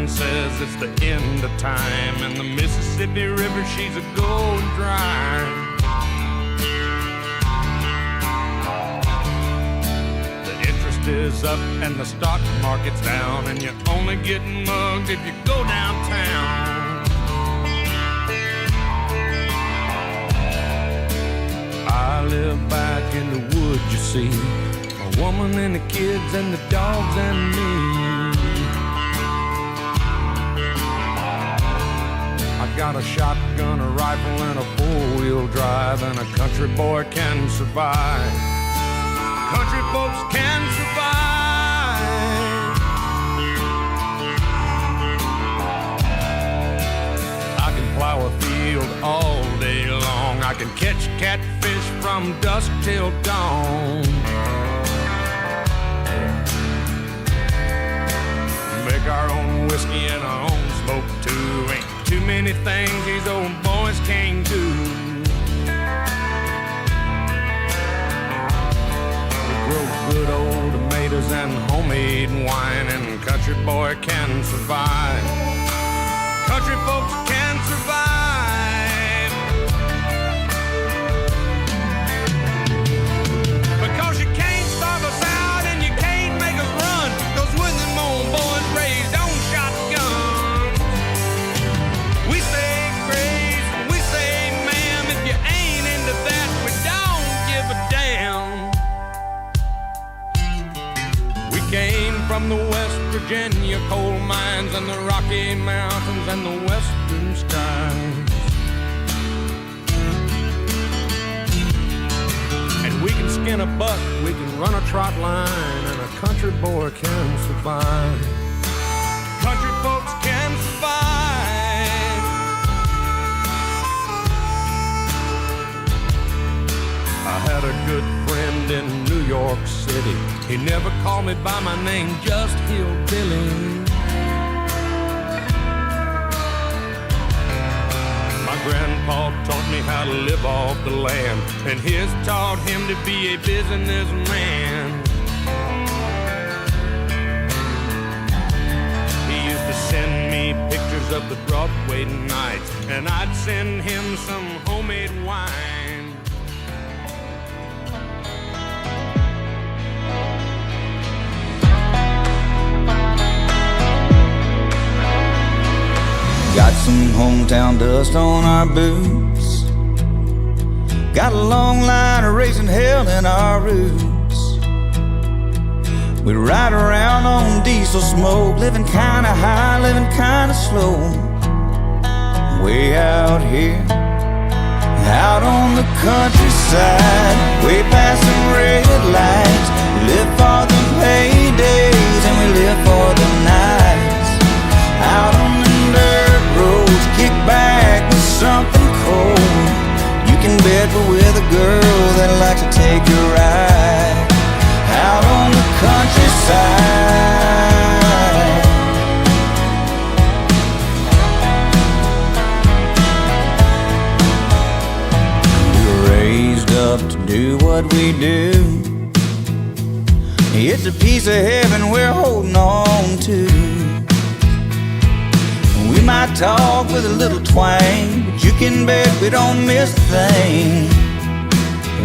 sign says it's the end of time, and the Mississippi River, she's a going dry. The interest is up and the stock market's down, and you're only getting mugged if you go downtown. I live back in the woods, you see, a woman and the kids and the dogs and me. I got a shotgun, a rifle, and a four-wheel drive, and a country boy can survive. Country folks can survive. I can plow a field all day long. I can catch catfish from dusk till dawn. Make our own whiskey and our own smoke too. Ain't too many things these old boys can't do. We grow good old tomatoes and homemade wine, and country boy can survive. Country folks can survive. Because you can't starve us out and you can't make us run, 'cause when them old boys raised on shotguns, we say grace, we say ma'am. If you ain't into that, we don't give a damn. We came from the West Virginia coal mines and the Rocky Mountains and the western skies. And we can skin a buck, we can run a trot line, and a country boy can survive. Country folks can survive. I had a good friend in New York City. He never called me by my name, just Hillbilly. My grandpa taught me how to live off the land, and his taught him to be a businessman. He used to send me pictures of the Broadway nights, and I'd send him some homemade wine. Got some hometown dust on our boots. Got a long line of raising hell in our roots. We ride around on diesel smoke, living kinda high, living kinda slow. Way out here, out on the countryside, way past some red lights. We live for the paydays and we live for the nights. Out on the dirt roads, kick back with something cold. You can bet we're with a girl that likes to take you ride. Out on the countryside. We were raised up to do what we do. It's a piece of heaven we're holding on to. We might talk with a little twang, but you can bet we don't miss a thing.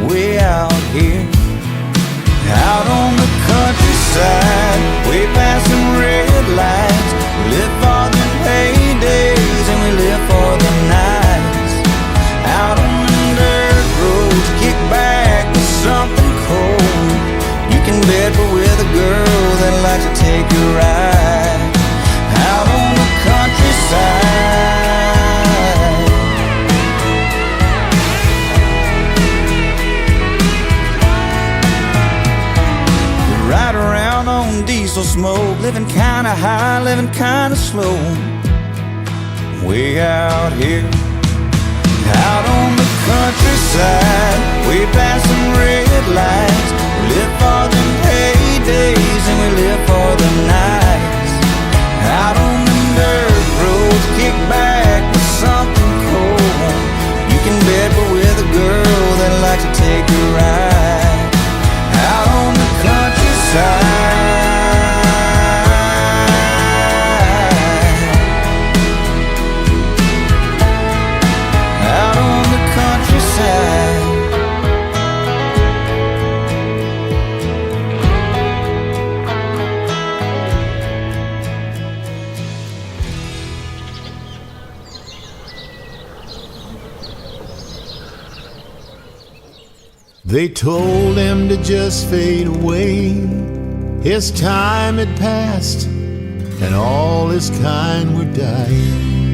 Way out here, out on the countryside, way past some red lights. We live for the paydays and we live for the nights. Out on the dirt roads, kick back with something cold. You can bet we're with a girl that likes to take you ride. Out on the countryside. We ride around on diesel smoke, living kinda high, living kinda slow. Way out here, out on the countryside, way past some red lights. We live for the paydays and we live for the nights. Out on the dirt roads, kick back with something cold. You can bet we're with a girl that likes to take you ride. Out on the countryside. They told him to just fade away. His time had passed, and all his kind were dying.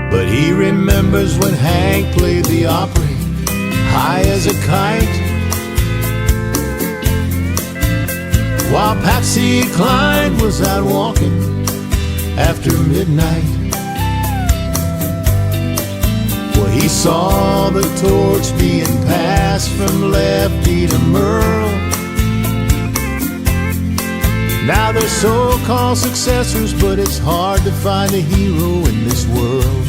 But he remembers when Hank played the Opry, high as a kite, while Patsy Cline was out walking after midnight. Well, he saw the torch being passed from Lefty to Merle. Now they're so-called successors, but it's hard to find a hero in this world.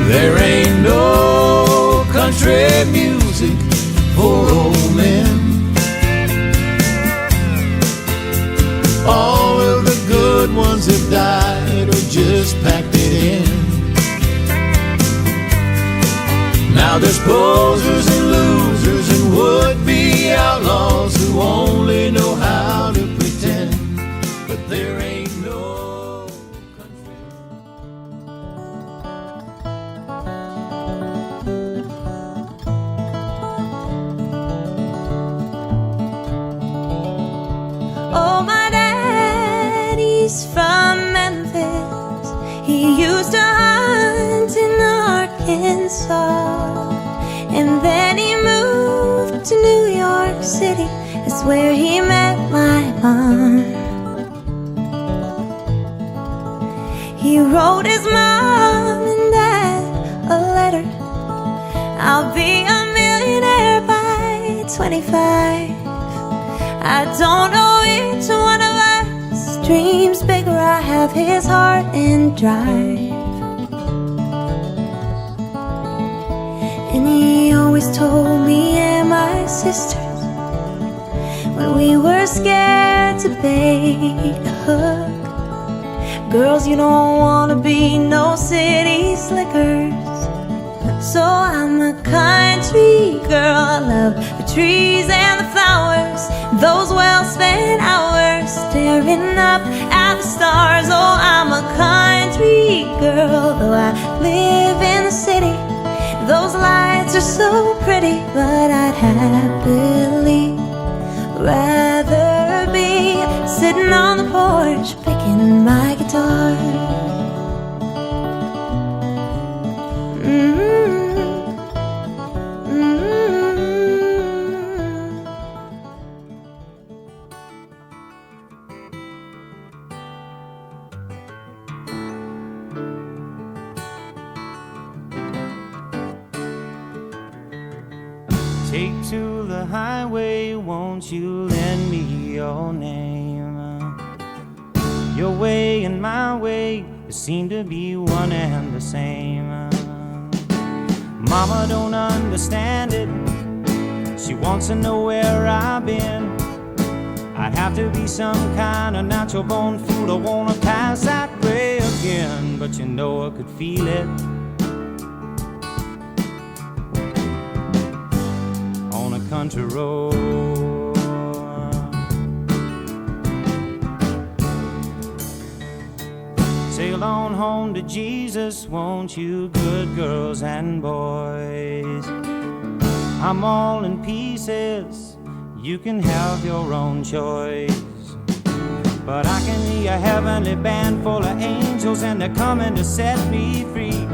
There ain't no country music for old men. All of the good ones have died or just packed it in. Now there's posers and losers and would-be outlaws who only know how to pretend, but there ain't no country. Oh, my daddy's from Memphis. He used to hunt in Arkansas, and then he moved to New York City. That's where he met my mom. He wrote his mom and dad a letter: I'll be a millionaire by 25. I don't know which one of us dreams bigger. I have his heart and drive. And he always told me and my sisters, when we were scared to bait a hook, girls, you don't wanna be no city slickers. So I'm a country girl. I love the trees and the flowers, those well-spent hours staring up at the stars. Oh, I'm a country girl, though I live in the city. Those lights are so pretty, but I'd happily rather be sitting on the porch picking my guitar. Take to the highway, won't you lend me your name? Your way and my way seem to be one and the same. Mama don't understand it, she wants to know where I've been. I'd have to be some kind of natural born fool. I wanna pass that way again, but you know I could feel it on a country road. Sail on home to Jesus, won't you, good girls and boys? I'm all in pieces, you can have your own choice. But I can hear a heavenly band full of angels, and they're coming to set me free.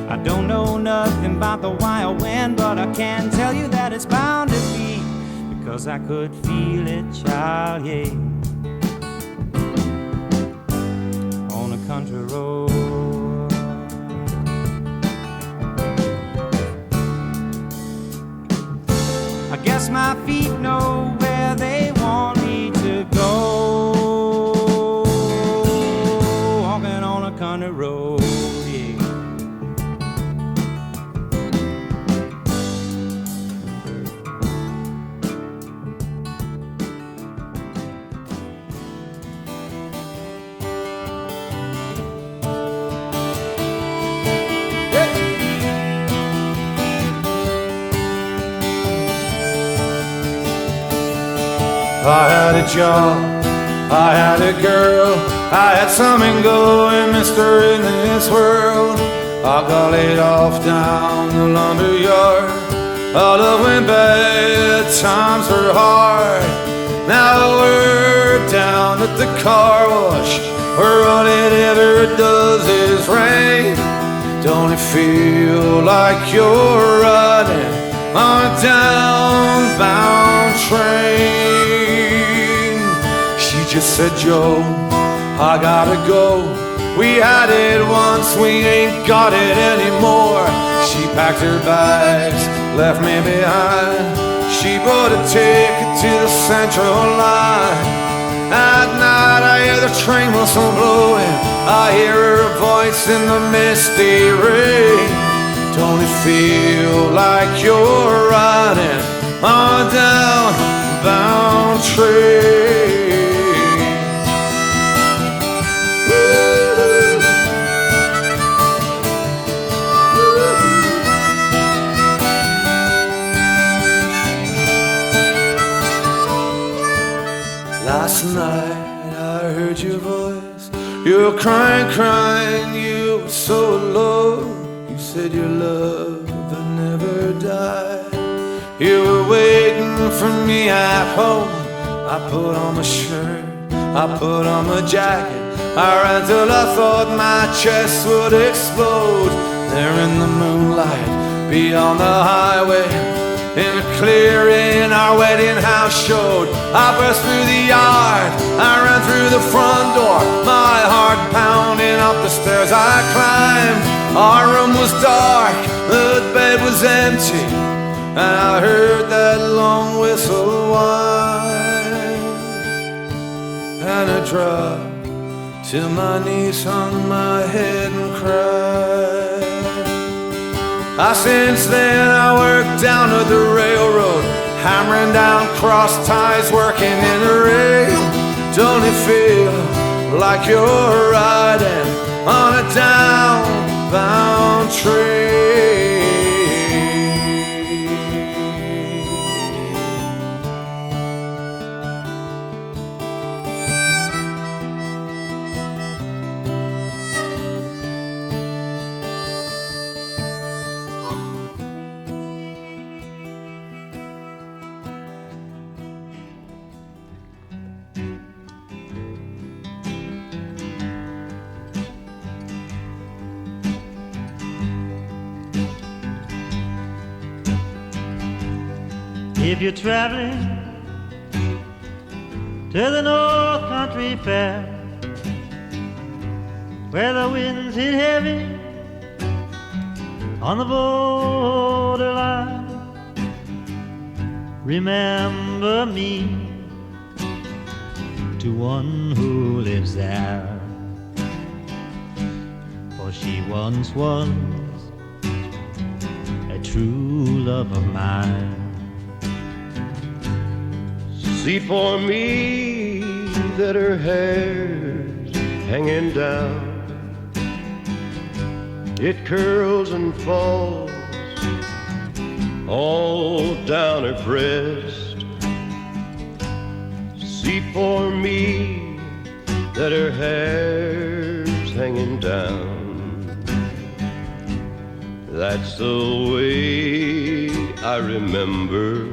I don't know nothing about the wild wind, but I can tell you that it's bound to be, because I could feel it, child, yeah, on a country road. I guess my feet know where they want me to go, walking on a country road, yeah. I had a job, I had a girl, I had something going, mister, in this world. I got laid off down the lumber yard. All of when bad times were hard. Now I work down at the car wash, where all it ever does is rain. Don't it feel like you're riding on a downbound train? She just said, Joe, I gotta go. We had it once, we ain't got it anymore. She packed her bags, left me behind. She bought a ticket to the Central line. At night I hear the train whistle blowing. I hear her voice in the misty rain. Don't it feel like you're riding on a downbound train? Last night I heard your voice. You were crying, crying, you were so alone. You said your love would never die. You were waiting for me at home. I put on my shirt, I put on my jacket. I ran till I thought my chest would explode. There in the moonlight, beyond the highway, in a clearing our wedding house showed. I burst through the yard, I ran through the front door, my heart pounding up the stairs I climbed. Our room was dark, the bed was empty, and I heard that long whistle whine. And I dropped till my knees hung my head and cried. Since then I worked down at the railroad, hammering down cross ties, working in the rain. Don't it feel like you're riding on a downbound train? If you're traveling to the North Country Fair, where the winds hit heavy on the borderline, remember me to one who lives there, for she once was a true love of mine. See for me that her hair's hanging down. It curls and falls all down her breast. See for me that her hair's hanging down. That's the way I remember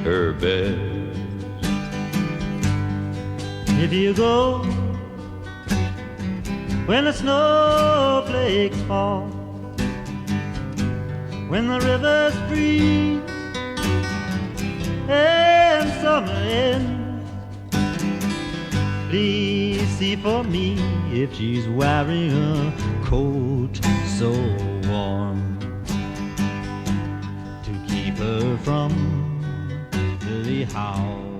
her best. If you go when the snowflakes fall, when the rivers freeze and summer ends, please see for me if she's wearing a coat so warm to keep her from the house.